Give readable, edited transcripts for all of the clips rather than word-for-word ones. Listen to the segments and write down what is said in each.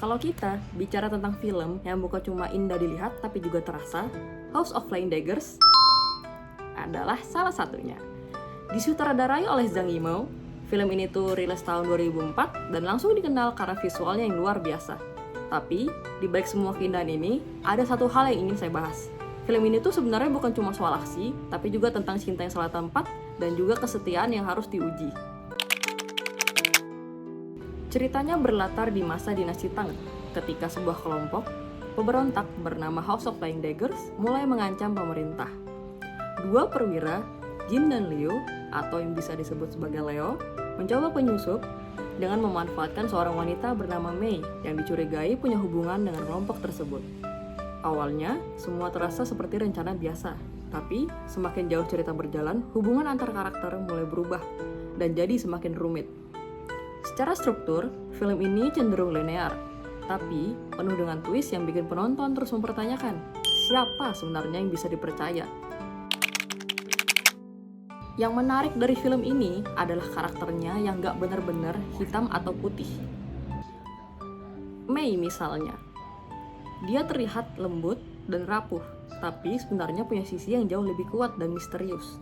Kalau kita bicara tentang film yang bukan cuma indah dilihat tapi juga terasa, House of Flying Daggers adalah salah satunya. Disutradarai oleh Zhang Yimou, film ini tuh rilis tahun 2004 dan langsung dikenal karena visualnya yang luar biasa. Tapi, di balik semua keindahan ini, ada satu hal yang ingin saya bahas. Film ini tuh sebenarnya bukan cuma soal aksi, tapi juga tentang cinta yang salah tempat dan juga kesetiaan yang harus diuji. Ceritanya berlatar di masa dinasti Tang, ketika sebuah kelompok pemberontak bernama House of Flying Daggers mulai mengancam pemerintah. Dua perwira, Jin dan Liu, atau yang bisa disebut sebagai Leo, mencoba penyusup dengan memanfaatkan seorang wanita bernama Mei yang dicurigai punya hubungan dengan kelompok tersebut. Awalnya, semua terasa seperti rencana biasa, tapi semakin jauh cerita berjalan, hubungan antar karakter mulai berubah dan jadi semakin rumit. Secara struktur, film ini cenderung linear, tapi penuh dengan twist yang bikin penonton terus mempertanyakan, siapa sebenarnya yang bisa dipercaya? Yang menarik dari film ini adalah karakternya yang gak benar-benar hitam atau putih. Mei misalnya, dia terlihat lembut dan rapuh, tapi sebenarnya punya sisi yang jauh lebih kuat dan misterius.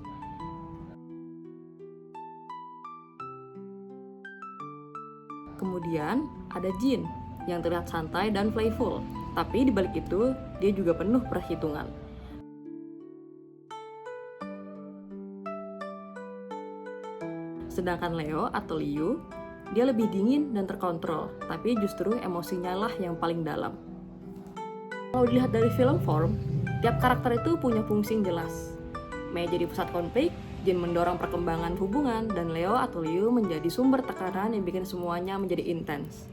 Kemudian ada Jin yang terlihat santai dan playful, tapi di balik itu dia juga penuh perhitungan. Sedangkan Leo atau Liu, dia lebih dingin dan terkontrol, tapi justru emosinya lah yang paling dalam. Kalau dilihat dari film form, tiap karakter itu punya fungsi yang jelas. Mei jadi pusat konflik, Jin mendorong perkembangan hubungan, dan Leo atau Liu menjadi sumber tekanan yang bikin semuanya menjadi intens.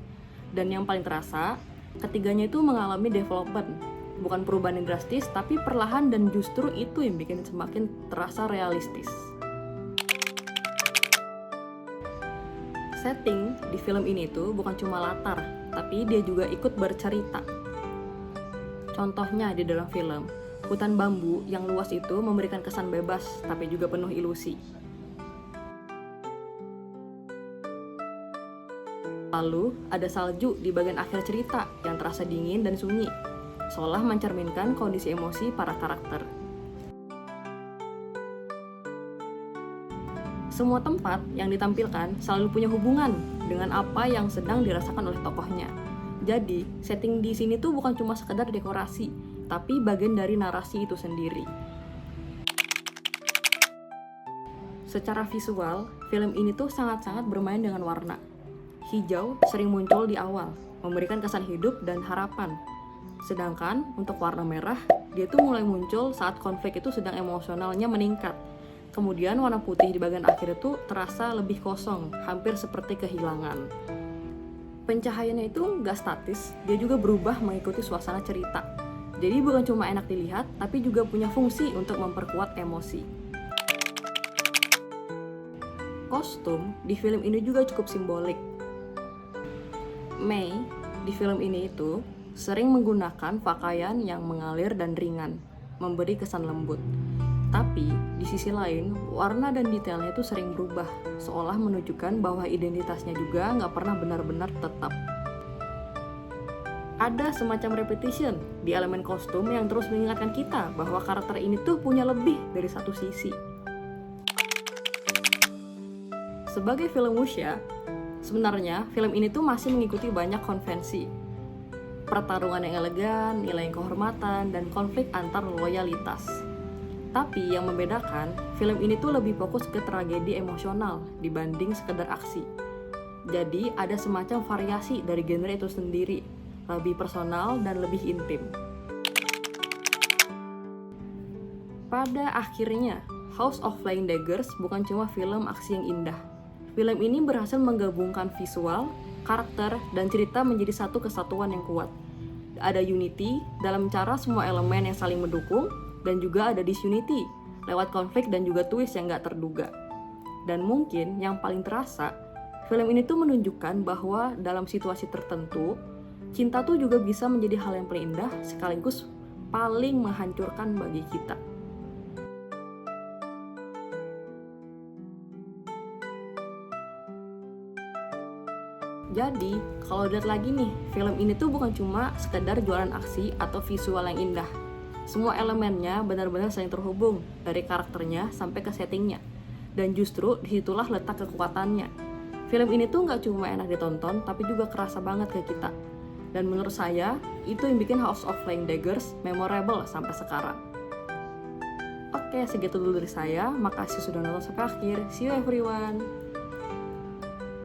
Dan yang paling terasa, ketiganya itu mengalami development. Bukan perubahan yang drastis, tapi perlahan dan justru itu yang bikin semakin terasa realistis. Setting di film ini tuh bukan cuma latar, tapi dia juga ikut bercerita. Contohnya di dalam film, hutan bambu yang luas itu memberikan kesan bebas, tapi juga penuh ilusi. Lalu, ada salju di bagian akhir cerita yang terasa dingin dan sunyi, seolah mencerminkan kondisi emosi para karakter. Semua tempat yang ditampilkan selalu punya hubungan dengan apa yang sedang dirasakan oleh tokohnya. Jadi, setting di sini tuh bukan cuma sekedar dekorasi, tapi bagian dari narasi itu sendiri. Secara visual, film ini tuh sangat-sangat bermain dengan warna. Hijau sering muncul di awal, memberikan kesan hidup dan harapan. Sedangkan untuk warna merah, dia tuh mulai muncul saat konflik itu sedang emosionalnya meningkat. Kemudian warna putih di bagian akhir itu terasa lebih kosong, hampir seperti kehilangan. Pencahayaannya itu nggak statis, dia juga berubah mengikuti suasana cerita. Jadi bukan cuma enak dilihat, tapi juga punya fungsi untuk memperkuat emosi. Kostum di film ini juga cukup simbolik. Mei di film ini itu sering menggunakan pakaian yang mengalir dan ringan, memberi kesan lembut. Tapi di sisi lain, warna dan detailnya itu sering berubah, seolah menunjukkan bahwa identitasnya juga nggak pernah benar-benar tetap. Ada semacam repetition di elemen kostum yang terus mengingatkan kita bahwa karakter ini tuh punya lebih dari satu sisi. Sebagai film wuxia, sebenarnya film ini tuh masih mengikuti banyak konvensi. Pertarungan yang elegan, nilai kehormatan, dan konflik antar loyalitas. Tapi yang membedakan, film ini tuh lebih fokus ke tragedi emosional dibanding sekedar aksi. Jadi ada semacam variasi dari genre itu sendiri, lebih personal dan lebih intim. Pada akhirnya, House of Flying Daggers bukan cuma film aksi yang indah. Film ini berhasil menggabungkan visual, karakter, dan cerita menjadi satu kesatuan yang kuat. Ada unity dalam cara semua elemen yang saling mendukung, dan juga ada disunity lewat konflik dan juga twist yang gak terduga. Dan mungkin yang paling terasa, film ini tuh menunjukkan bahwa dalam situasi tertentu, cinta tuh juga bisa menjadi hal yang paling indah sekaligus paling menghancurkan bagi kita. Jadi, kalau lihat lagi nih, film ini tuh bukan cuma sekedar jualan aksi atau visual yang indah. Semua elemennya benar-benar saling terhubung, dari karakternya sampai ke settingnya. Dan justru disitulah letak kekuatannya. Film ini tuh nggak cuma enak ditonton, tapi juga kerasa banget ke kita. Dan menurut saya, itu yang bikin House of Flying Daggers memorable sampai sekarang. Oke, segitu dulu dari saya. Makasih sudah nonton sampai akhir. See you everyone!